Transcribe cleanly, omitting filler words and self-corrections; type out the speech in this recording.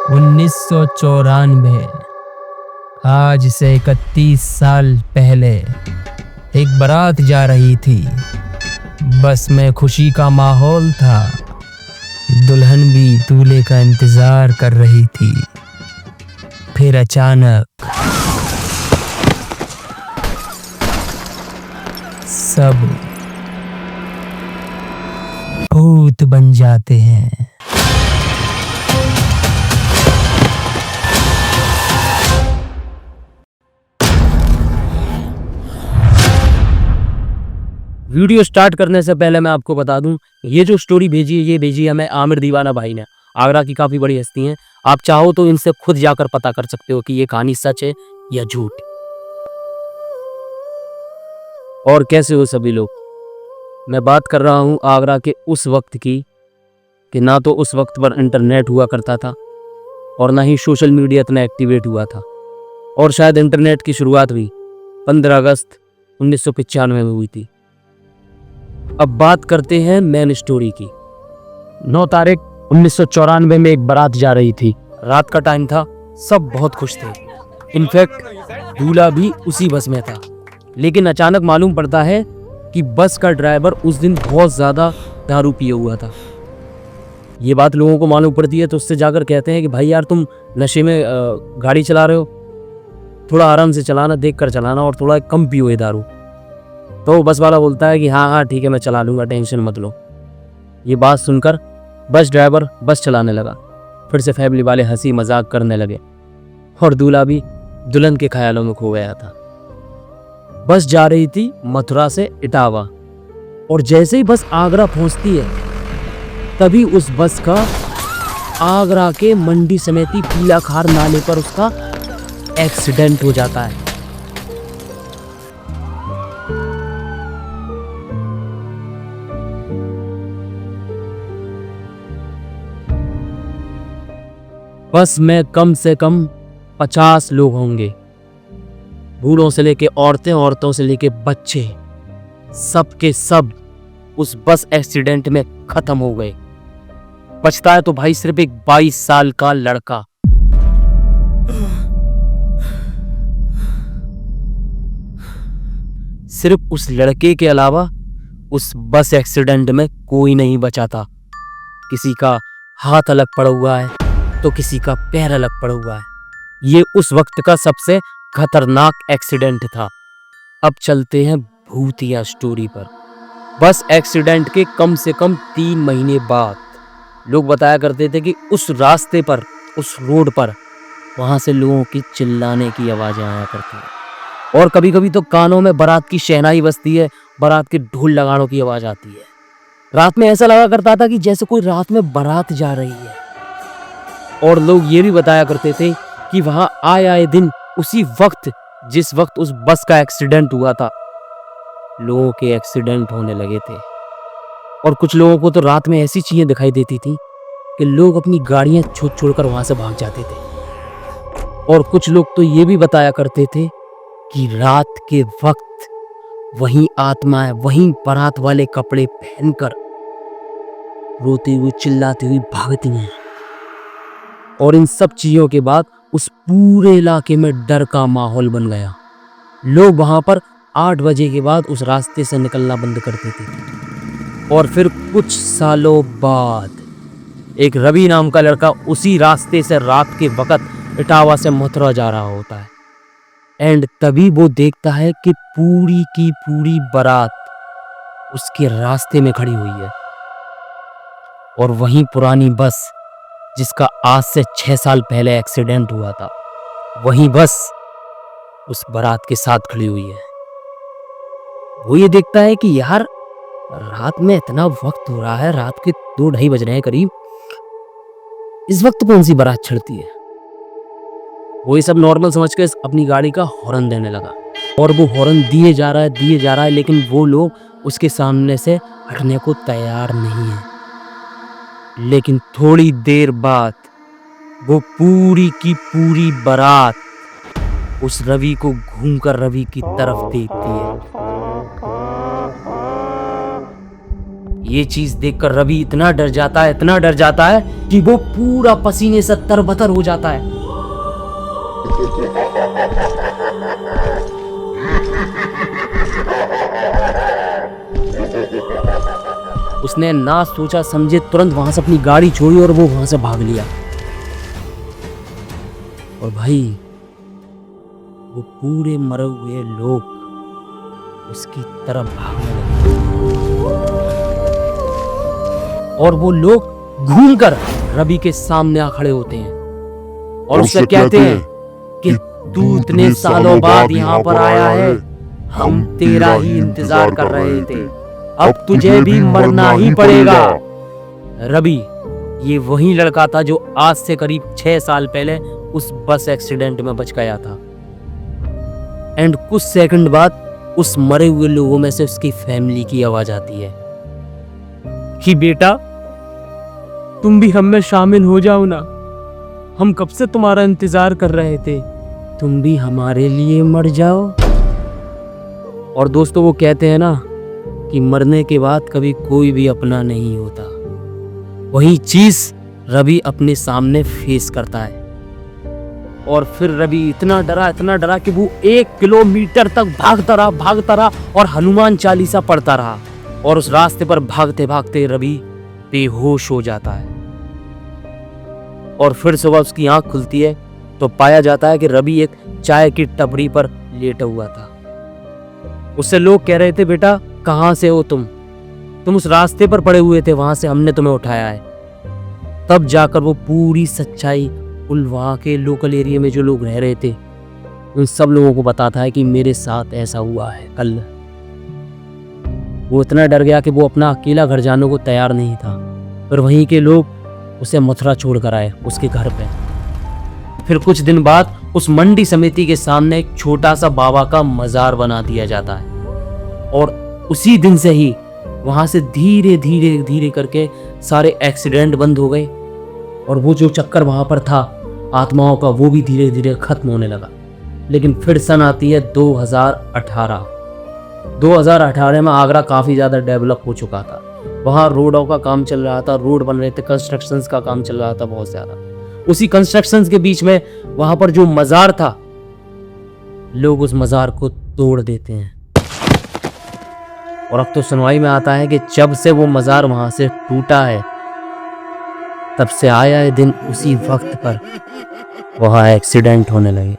1994 आज से 31 साल पहले एक बारात जा रही थी। बस में खुशी का माहौल था। दुल्हन भी दूल्हे का इंतजार कर रही थी। फिर अचानक सब भूत बन जाते हैं। वीडियो स्टार्ट करने से पहले मैं आपको बता दूं, ये जो स्टोरी भेजी है ये भेजी है हमें आमिर दीवाना भाई ने। आगरा की काफ़ी बड़ी हस्ती हैं। आप चाहो तो इनसे खुद जाकर पता कर सकते हो कि ये कहानी सच है या झूठ। और कैसे हो सभी लोग। मैं बात कर रहा हूँ आगरा के उस वक्त की कि ना तो उस वक्त पर इंटरनेट हुआ करता था और ना ही सोशल मीडिया इतना एक्टिवेट हुआ था। और शायद इंटरनेट की शुरुआत भी 15 अगस्त 1995 में हुई थी। अब बात करते हैं मेन स्टोरी की। 9 तारीख 1994 में एक बारात जा रही थी। रात का टाइम था, सब बहुत खुश थे। इनफैक्ट दूल्हा भी उसी बस में था। लेकिन अचानक मालूम पड़ता है कि बस का ड्राइवर उस दिन बहुत ज़्यादा दारू पिए हुआ था। ये बात लोगों को मालूम पड़ती है तो उससे जाकर कहते हैं कि भाई यार तुम नशे में गाड़ी चला रहे हो, थोड़ा आराम से चलाना, देख कर चलाना और थोड़ा कम पियो ये दारू। तो बस वाला बोलता है कि हाँ ठीक है मैं चला लूँगा, टेंशन मत लो। ये बात सुनकर बस ड्राइवर बस चलाने लगा। फिर से फैमिली वाले हंसी मजाक करने लगे और दूल्हा भी दुल्हन के ख्यालों में खो गया था। बस जा रही थी मथुरा से इटावा और जैसे ही बस आगरा पहुंचती है तभी उस बस का आगरा के मंडी समेती पीला खार नाले पर उसका एक्सीडेंट हो जाता है। बस में कम से कम 50 लोग होंगे। बूढ़ों से लेके औरतें, औरतों से लेके बच्चे, सब के सब उस बस एक्सीडेंट में खत्म हो गए। बचता है तो भाई सिर्फ एक 22 साल का लड़का। सिर्फ उस लड़के के अलावा उस बस एक्सीडेंट में कोई नहीं बचा था। किसी का हाथ अलग पड़ा हुआ है तो किसी का पैर अलग पड़ा हुआ है। ये उस वक्त का सबसे खतरनाक एक्सीडेंट था। अब चलते हैं भूतिया स्टोरी पर। बस एक्सीडेंट के कम से कम 3 महीने बाद लोग बताया करते थे कि उस रास्ते पर, उस रोड पर, वहां से लोगों की चिल्लाने की आवाजें आया करती है और कभी कभी तो कानों में बारात की शहनाई बजती है, बारात के ढोल लगानों की आवाज आती है। रात में ऐसा लगा करता था कि जैसे कोई रात में बारात जा रही है। और लोग ये भी बताया करते थे कि वहां आए दिन उसी वक्त जिस वक्त उस बस का एक्सीडेंट हुआ था, लोगों के एक्सीडेंट होने लगे थे। और कुछ लोगों को तो रात में ऐसी चीजें दिखाई देती थी कि लोग अपनी गाड़ियां छोड़कर वहां से भाग जाते थे। और कुछ लोग तो ये भी बताया करते थे कि रात के वक्त वहीं आत्माएं वहीं बारात वाले कपड़े पहनकर रोती हुई, चिल्लाती हुई भागती हैं। और इन सब चीजों के बाद उस पूरे इलाके में डर का माहौल बन गया। लोग वहां पर 8 बजे के बाद उस रास्ते से निकलना बंद करते थे। और फिर कुछ सालों बाद एक रवि नाम का लड़का उसी रास्ते से रात के वक्त इटावा से मथुरा जा रहा होता है। एंड तभी वो देखता है कि पूरी की पूरी बारात उसके रास्ते में खड़ी हुई है और वहीं पुरानी बस जिसका आज से 6 साल पहले एक्सीडेंट हुआ था, वहीं बस उस बारात के साथ खड़ी हुई है। वो ये देखता है कि यार रात में इतना वक्त हो रहा है, रात के 2-2:30 बज रहे हैं करीब, इस वक्त कौन सी बारात चढ़ती है। वो ये सब नॉर्मल समझ के अपनी गाड़ी का हॉर्न देने लगा और वो हॉर्न दिए जा रहा है लेकिन वो लोग उसके सामने से हटने को तैयार नहीं है। लेकिन थोड़ी देर बाद वो पूरी की पूरी बारात उस रवि को घूमकर रवि की तरफ देखती है। ये चीज देखकर रवि इतना डर जाता है, इतना डर जाता है कि वो पूरा पसीने से तरबतर हो जाता है। उसने ना सोचा समझे तुरंत वहां से अपनी गाड़ी छोड़ी और वो वहां से भाग लिया। और भाई वो पूरे मरे हुए लोग उसकी तरफ भागने लगे और वो लोग घूमकर रवि के सामने आ खड़े होते हैं और उससे कहते हैं कि तू इतने सालों बाद यहाँ पर आया है, हम तेरा ही इंतजार कर रहे थे, अब तुझे भी मरना ही पड़ेगा। रवि ये वही लड़का था जो आज से करीब 6 साल पहले उस बस एक्सीडेंट में बच गया था। एंड कुछ सेकंड बाद उस मरे हुए लोगों में से उसकी फैमिली की आवाज आती है कि बेटा तुम भी हम में शामिल हो जाओ ना, हम कब से तुम्हारा इंतजार कर रहे थे, तुम भी हमारे लिए मर जाओ। और दोस्तों वो कहते हैं ना कि मरने के बाद कभी कोई भी अपना नहीं होता, वही चीज रवि अपने सामने फेस करता है। और फिर रवि इतना डरा कि वो 1 किलोमीटर तक भागता रहा और हनुमान चालीसा पढ़ता रहा। और उस रास्ते पर भागते भागते रवि बेहोश हो जाता है। और फिर सुबह उसकी आंख खुलती है तो पाया जाता है कि रवि एक चाय की टपरी पर लेटा हुआ था। उससे लोग कह रहे थे बेटा कहाँ से हो तुम उस रास्ते पर पड़े हुए थे, वहां से हमने तुम्हें उठाया है। तब जाकर वो पूरी सच्चाई उन वहाँ के लोकल एरिया में जो लोग रह रहे थे उन सब लोगों को बताता है कि मेरे साथ ऐसा हुआ है कल। वो इतना डर गया कि वो अपना अकेला घर जाने को तैयार नहीं था। पर वहीं के लोग उसे मथुरा छोड़ कर आए उसके घर पे। फिर कुछ दिन बाद उस मंडी समिति के सामने एक छोटा सा बाबा का मजार बना दिया जाता है और उसी दिन से ही वहां से धीरे धीरे करके सारे एक्सीडेंट बंद हो गए और वो जो चक्कर वहां पर था आत्माओं का वो भी धीरे धीरे खत्म होने लगा। लेकिन फिर सन आती है 2018 में आगरा काफ़ी ज़्यादा डेवलप हो चुका था। वहाँ रोडों का काम चल रहा था, रोड बन रहे थे, कंस्ट्रक्शंस का काम चल रहा था बहुत ज़्यादा। उसी कंस्ट्रक्शंस के बीच में वहाँ पर जो मज़ार था, लोग उस मज़ार को तोड़ देते हैं। और अब तो सुनवाई में आता है कि जब से वो मज़ार वहाँ से टूटा है तब से आया है दिन उसी वक्त पर वहाँ एक्सीडेंट होने लगे।